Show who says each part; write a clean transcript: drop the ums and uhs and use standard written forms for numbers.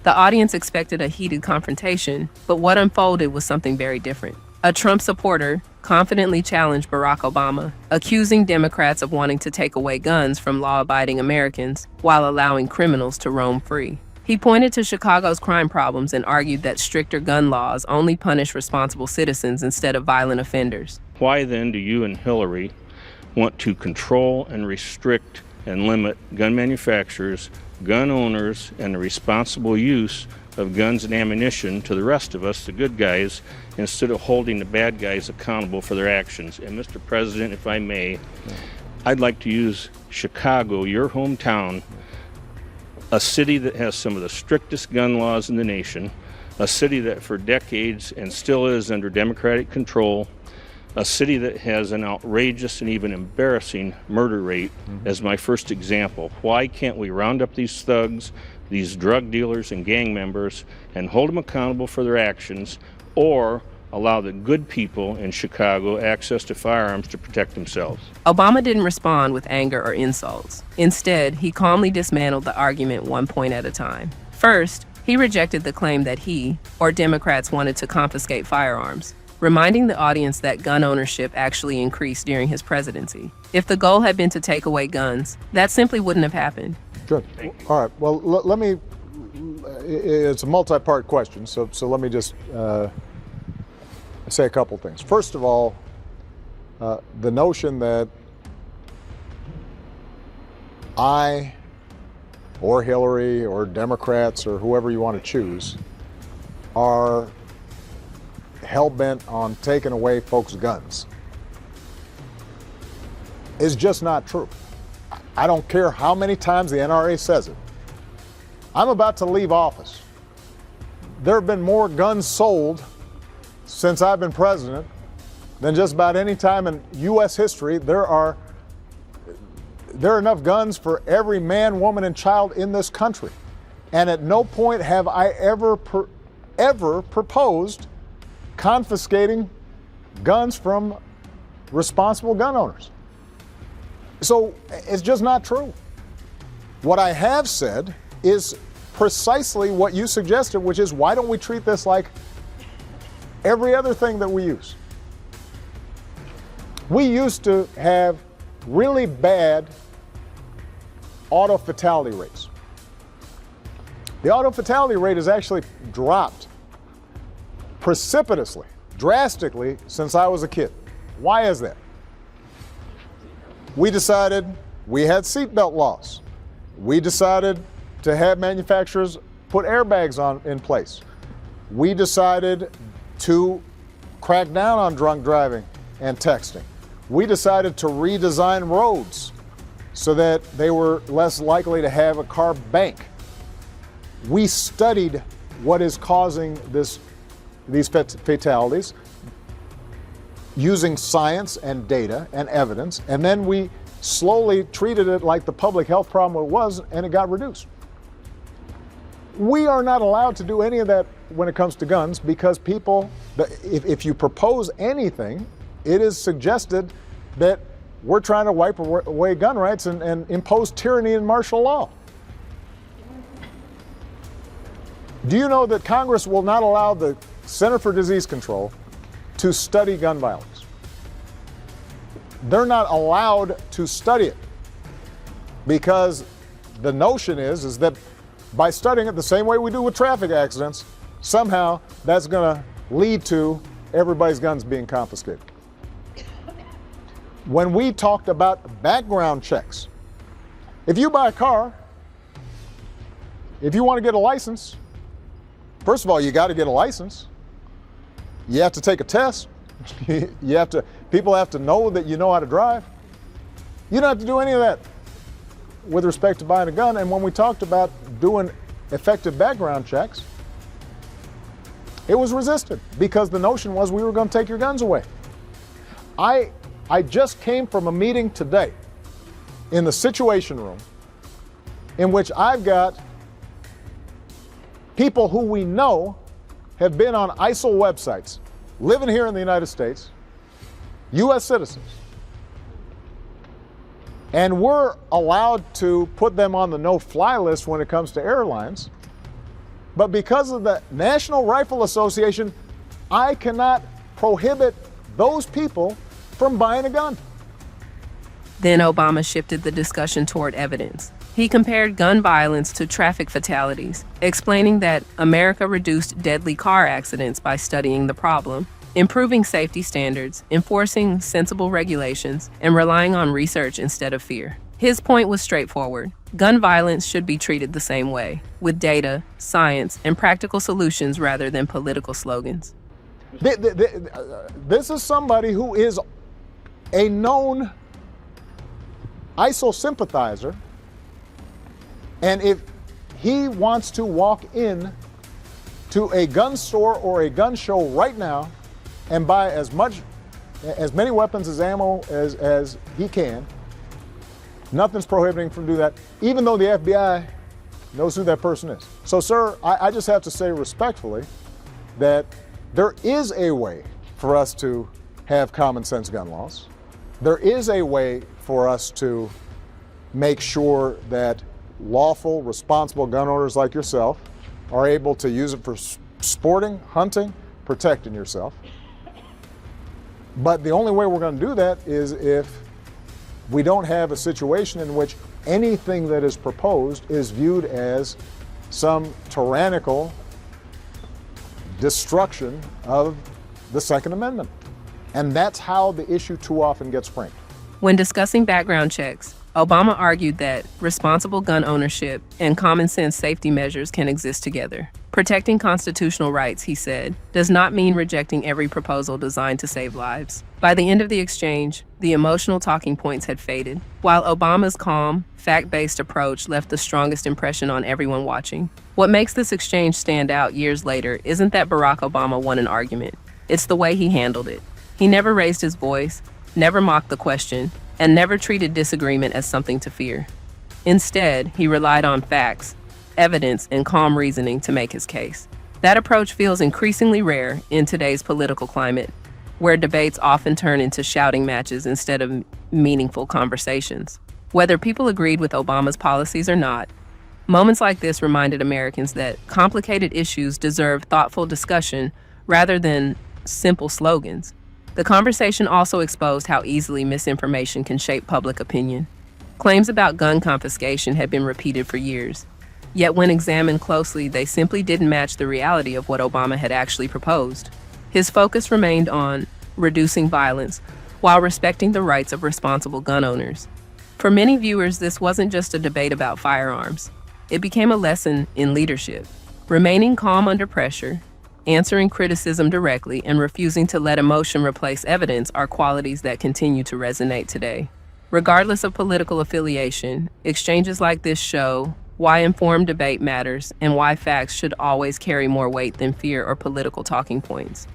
Speaker 1: The audience expected a heated confrontation, but what unfolded was something very different. A Trump supporter confidently challenged Barack Obama, accusing Democrats of wanting to take away guns from law-abiding Americans while allowing criminals to roam free. He pointed to Chicago's crime problems and argued that stricter gun laws only punish responsible citizens instead of violent offenders.
Speaker 2: Why then do you and Hillary want to control and restrict and limit gun manufacturers, gun owners, and the responsible use of guns and ammunition to the rest of us, the good guys, instead of holding the bad guys accountable for their actions? And Mr. President, if I may, I'd like to use Chicago, your hometown, a city that has some of the strictest gun laws in the nation, a city that for decades and still is under Democratic control, a city that has an outrageous and even embarrassing murder rate as my first example. Why can't we round up these thugs, these drug dealers and gang members, and hold them accountable for their actions, or allow the good people in Chicago access to firearms to protect themselves?
Speaker 1: Obama didn't respond with anger or insults. Instead, he calmly dismantled the argument one point at a time. First, he rejected the claim that he, or Democrats, wanted to confiscate firearms, reminding the audience that gun ownership actually increased during his presidency. If the goal had been to take away guns, that simply wouldn't have happened.
Speaker 3: Good. All right. Well, let me, it's a multi-part question, so let me just say a couple things. First of all, the notion that I or Hillary or Democrats or whoever you want to choose are hell-bent on taking away folks' guns is just not true. I don't care how many times the NRA says it. I'm about to leave office. There have been more guns sold since I've been president than just about any time in U.S. history. There are enough guns for every man, woman, and child in this country. And at no point have I ever proposed confiscating guns from responsible gun owners. So it's just not true. What I have said is precisely what you suggested, which is, why don't we treat this like every other thing that we use? We used to have really bad auto fatality rates. The auto fatality rate has actually dropped precipitously, drastically, since I was a kid. Why is that? We decided we had seatbelt laws. We decided to have manufacturers put airbags in place. We decided to crack down on drunk driving and texting. We decided to redesign roads so that they were less likely to have a car bank. We studied what is causing these fatalities using science and data and evidence, and then we slowly treated it like the public health problem it was, and it got reduced. We are not allowed to do any of that when it comes to guns, because people, if you propose anything, it is suggested that we're trying to wipe away gun rights and impose tyranny and martial law. Do you know that Congress will not allow the Center for Disease Control to study gun violence? They're not allowed to study it, because the notion is that by studying it the same way we do with traffic accidents, somehow that's going to lead to everybody's guns being confiscated. When we talked about background checks, if you buy a car, if you want to get a license, first of all, you got to get a license. You have to take a test. People have to know that you know how to drive. You don't have to do any of that with respect to buying a gun. And when we talked about doing effective background checks, it was resisted, because the notion was we were going to take your guns away. I just came from a meeting today in the Situation Room in which I've got people who we know have been on ISIL websites, living here in the United States, U.S. citizens, and we're allowed to put them on the no-fly list when it comes to airlines, But because of the National Rifle Association, I cannot prohibit those people from buying a gun.
Speaker 1: Then Obama shifted the discussion toward evidence. He compared gun violence to traffic fatalities, explaining that America reduced deadly car accidents by studying the problem, improving safety standards, enforcing sensible regulations, and relying on research instead of fear. His point was straightforward. Gun violence should be treated the same way, with data, science, and practical solutions rather than political slogans.
Speaker 3: This is somebody who is a known ISIL sympathizer, and if he wants to walk in to a gun store or a gun show right now and buy as many weapons as ammo as he can, nothing's prohibiting him from doing that, even though the FBI knows who that person is. So, sir, I just have to say respectfully that there is a way for us to have common sense gun laws. There is a way for us to make sure that lawful, responsible gun owners like yourself are able to use it for sporting, hunting, protecting yourself. But the only way we're going to do that is if we don't have a situation in which anything that is proposed is viewed as some tyrannical destruction of the Second Amendment. And that's how the issue too often gets framed.
Speaker 1: When discussing background checks, Obama argued that responsible gun ownership and common sense safety measures can exist together. Protecting constitutional rights, he said, does not mean rejecting every proposal designed to save lives. By the end of the exchange, the emotional talking points had faded, while Obama's calm, fact-based approach left the strongest impression on everyone watching. What makes this exchange stand out years later isn't that Barack Obama won an argument. It's the way he handled it. He never raised his voice, never mocked the question, and never treated disagreement as something to fear. Instead, he relied on facts, evidence, and calm reasoning to make his case. That approach feels increasingly rare in today's political climate, where debates often turn into shouting matches instead of meaningful conversations. Whether people agreed with Obama's policies or not, moments like this reminded Americans that complicated issues deserve thoughtful discussion rather than simple slogans. The conversation also exposed how easily misinformation can shape public opinion. Claims about gun confiscation had been repeated for years, yet when examined closely, they simply didn't match the reality of what Obama had actually proposed. His focus remained on reducing violence while respecting the rights of responsible gun owners. For many viewers, this wasn't just a debate about firearms. It became a lesson in leadership. Remaining calm under pressure, answering criticism directly, and refusing to let emotion replace evidence are qualities that continue to resonate today. Regardless of political affiliation, exchanges like this show why informed debate matters and why facts should always carry more weight than fear or political talking points.